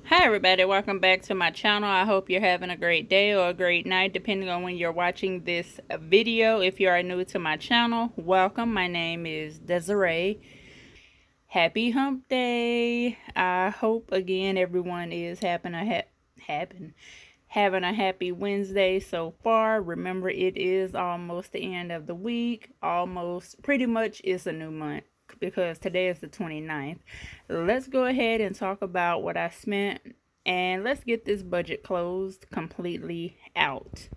Hi everybody, welcome back to my channel. I hope you're having a great day or a great night depending on when you're watching this video. If you are new to my channel, welcome. My name is Desiree. Happy hump day. I hope again everyone is having a happy Wednesday so far. Remember, it is almost the end of the week. Almost, pretty much it's a new month because today is the 29th. Let's go ahead and talk about what I spent and let's get this budget closed completely out.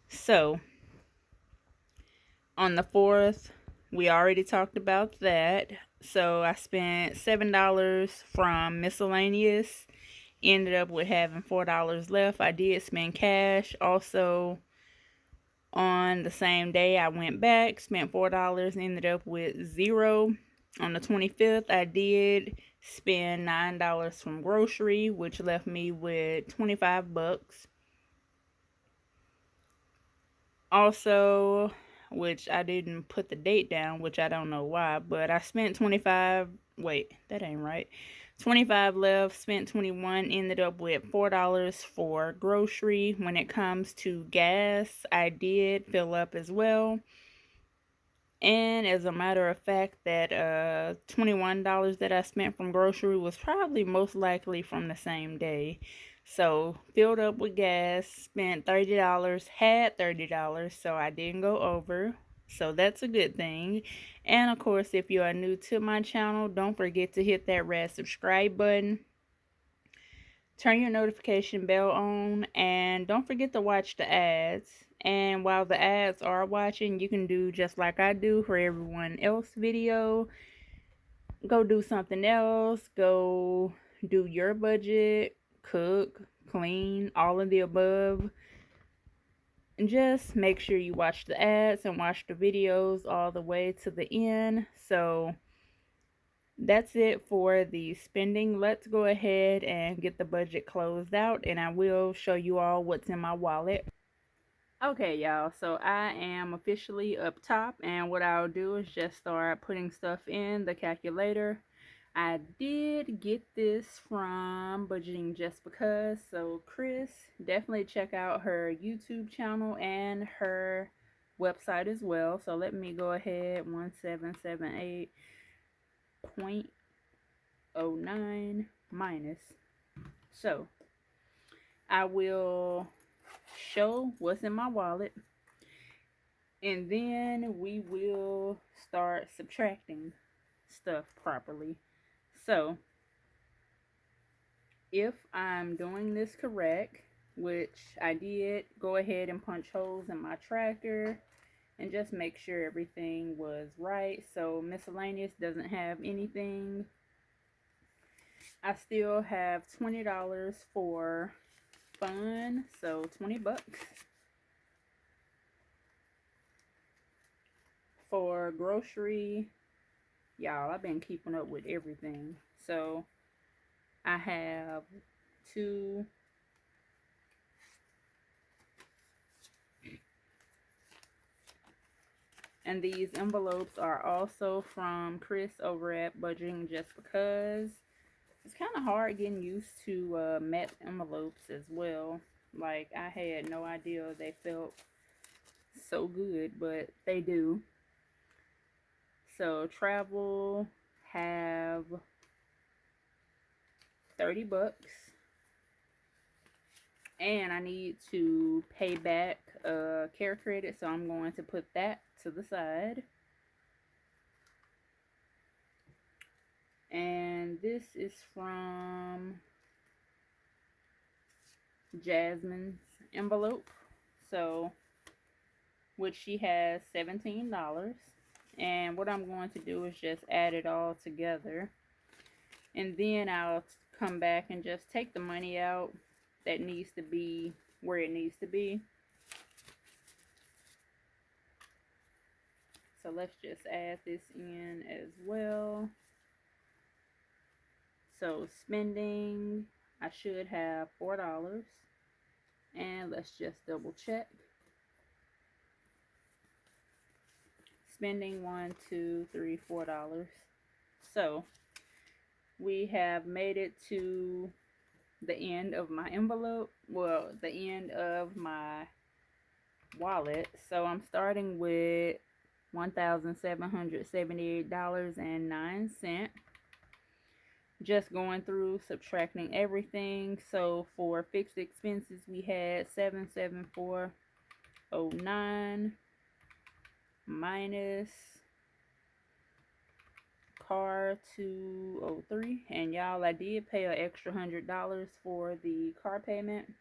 So, on the 4th, we already talked about that. So, I spent $7 from miscellaneous. Ended up with having $4 left. I did spend cash. Also, on the same day, I went back, spent $4, ended up with zero. On the 25th, I did spend $9 from grocery, which left me with 25 bucks. Also, which I didn't put the date down, which I don't know why, but I spent 25. Wait, that ain't right. 25 left, spent 21, ended up with $4 for grocery. When it comes to gas, I did fill up as well. And as a matter of fact, that $21 that I spent from grocery was probably most likely from the same day. So filled up with gas, spent $30, had $30, so I didn't go over. So that's a good thing. And of course, if you are new to my channel, don't forget to hit that red subscribe button. Turn your notification bell on, and don't forget to watch the ads. And while the ads are watching, you can do just like I do for everyone else video. Go do something else. Go do your budget, cook, clean, all of the above. And just make sure you watch the ads and watch the videos all the way to the end. So that's it for the spending. Let's go ahead and get the budget closed out, and I will show you all what's in my wallet. Okay, y'all, so I am officially up top, and what I'll do is just start putting stuff in the calculator. I did get this from Budgeting Just Because, so Chris, definitely check out her YouTube channel and her website as well. So let me go ahead, 1778.09 minus. So I will show what's in my wallet, and then we will start subtracting stuff properly. So if I'm doing this correct, which I did, go ahead and punch holes in my tracker and just make sure everything was right. So miscellaneous doesn't have anything. I still have $20 for fun, so 20 bucks. For grocery, y'all, I've been keeping up with everything. So I have two, and these envelopes are also from Chris over at Budgeting Just Because. It's kind of hard getting used to matte envelopes as well. Like, I had no idea they felt so good, but they do. So travel, have 30 bucks. And I need to pay back care credit, so I'm going to put that to the side. And this is from Jasmine's envelope, so which she has $17. And what I'm going to do is just add it all together, and then I'll come back and just take the money out that needs to be where it needs to be. So let's just add this in as well. So spending, I should have $4, and let's just double check. Spending $1, $2, $3, $4. So we have made it to the end of my envelope, well, the end of my wallet. So I'm starting with $1,778.09. Just going through subtracting everything. So for fixed expenses, we had 77409 minus car 203. And y'all, I did pay an extra $100 for the car payment,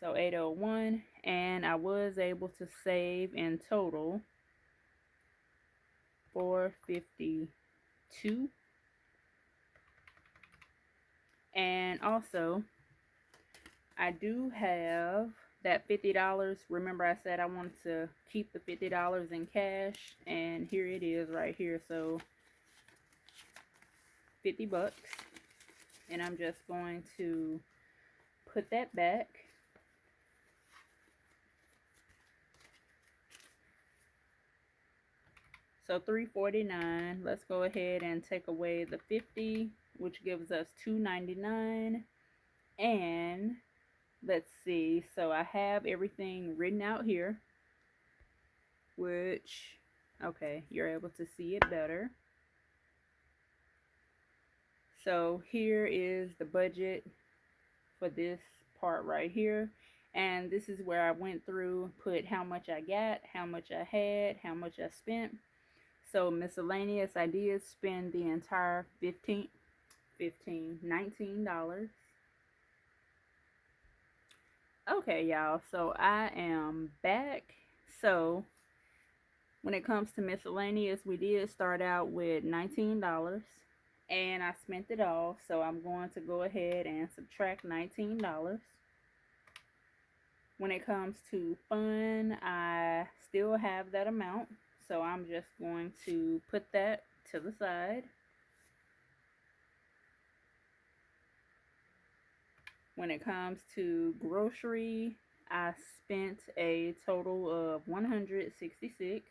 so 801. And I was able to save in total $452. And also, I do have that $50. Remember I said I wanted to keep the $50 in cash, and here it is right here. So 50 bucks, and I'm just going to put that back. So $349. Let's go ahead and take away the 50, which gives us $299. And let's see, so I have everything written out here, which, okay, you're able to see it better. So here is the budget for this part right here, and this is where I went through, put how much I got, how much I had, how much I spent. So miscellaneous, I did spend the entire $19. Okay, y'all, so I am back. So when it comes to miscellaneous, we did start out with $19, and I spent it all. So I'm going to go ahead and subtract $19. When it comes to fun, I still have that amount, so I'm just going to put that to the side. When it comes to grocery, I spent a total of $166.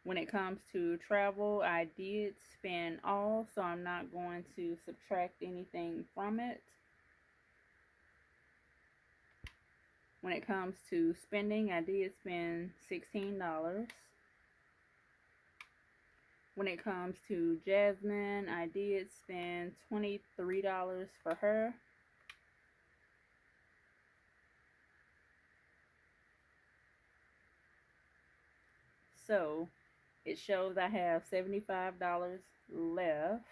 When it comes to travel, I did spend all, so I'm not going to subtract anything from it. When it comes to spending, I did spend $16. When it comes to Jasmine, I did spend $23 for her. So it shows I have $75 left.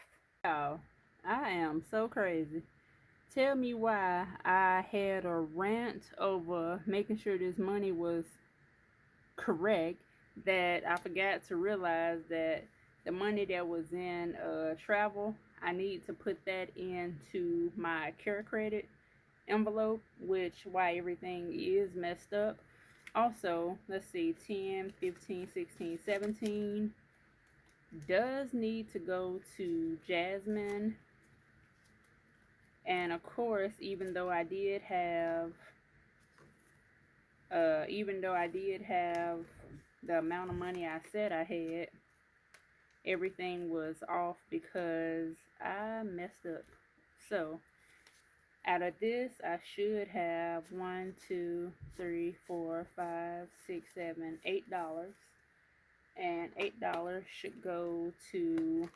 Wow, I am so crazy. Tell me why I had a rant over making sure this money was correct, that I forgot to realize that the money that was in travel, I need to put that into my care credit envelope, which why everything is messed up. Also, let's see, 10, 15, 16, 17 does need to go to Jasmine. And of course, even though I did have the amount of money I said I had, everything was off because I messed up. So out of this, I should have $1, 2, 3, 4, 5, 6, 7, $8, and $8 should go to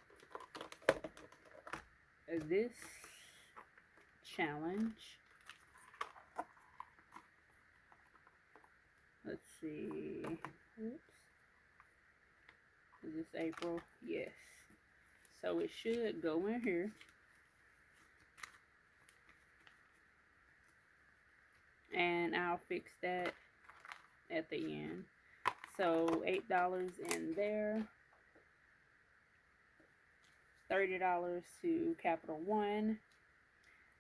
this challenge. Let's see. Oops. Is this April? Yes. So it should go in here. And I'll fix that at the end. So $8 in there. $30 to Capital One.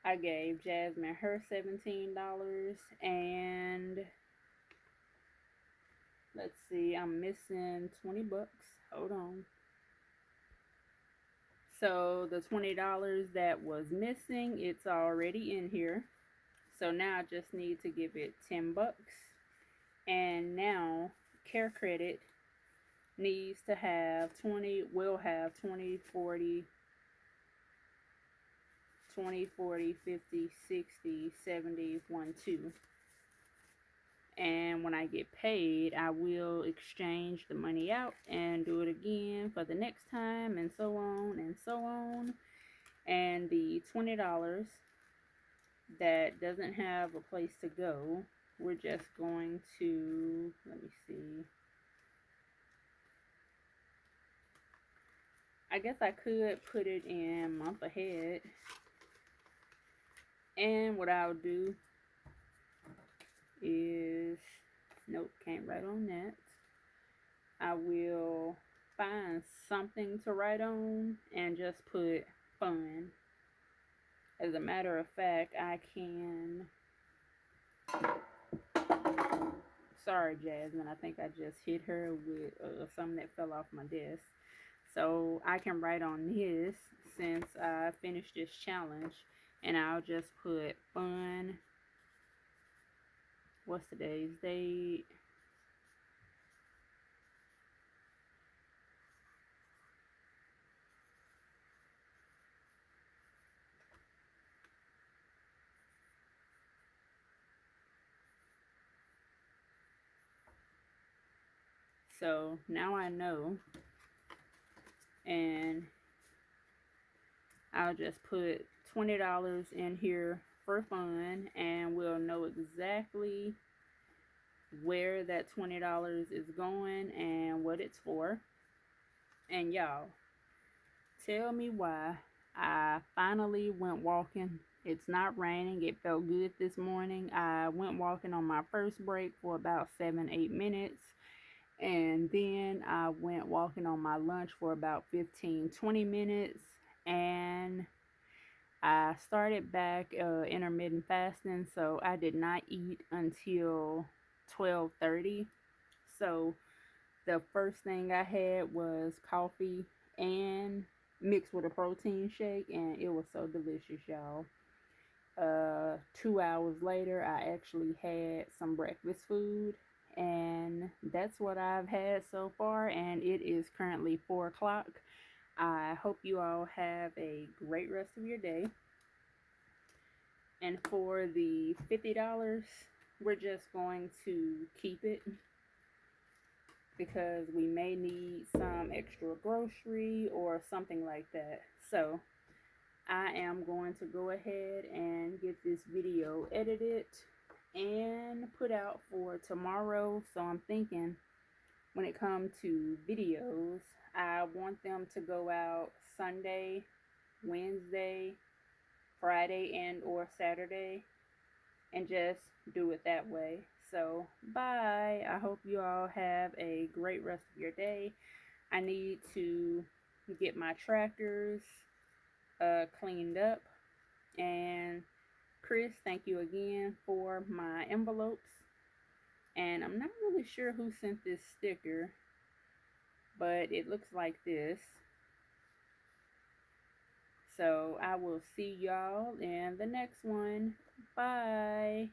I gave Jasmine her $17, and let's see, I'm missing 20 bucks. Hold on. So the $20 that was missing, it's already in here. So now I just need to give it 10 bucks. And now Care Credit needs to have 20, will have 20, 40, 20, 40, 50, 60, 70, 1, 2. And when I get paid, I will exchange the money out and do it again for the next time, and so on and so on. And the $20 that doesn't have a place to go, we're just going to, let me see. I guess I could put it in month ahead. And what I'll do is, nope, can't write on that. I will find something to write on and just put fun. As a matter of fact, I can, sorry Jasmine, I think I just hit her with something that fell off my desk. So I can write on this since I finished this challenge, and I'll just put fun. What's today's date? So now I know, and I'll just put $20 in here for fun, and we'll know exactly where that $20 is going and what it's for. And y'all, tell me why I finally went walking. It's not raining. It felt good this morning. I went walking on my first break for about 7-8 minutes. And then I went walking on my lunch for about 15-20 minutes. And I started back intermittent fasting, so I did not eat until 12:30. So the first thing I had was coffee and mixed with a protein shake, and it was so delicious, y'all. 2 hours later, I actually had some breakfast food, and that's what I've had so far, and it is currently 4 o'clock. I hope you all have a great rest of your day. And for the $50, we're just going to keep it because we may need some extra grocery or something like that. So I am going to go ahead and get this video edited and put out for tomorrow. So I'm thinking when it comes to videos, I want them to go out Sunday, Wednesday, Friday, and or Saturday, and just do it that way. So bye. I hope you all have a great rest of your day. I need to get my tractors cleaned up. And Chris, thank you again for my envelopes. And I'm not really sure who sent this sticker, but it looks like this. So I will see y'all in the next one. Bye.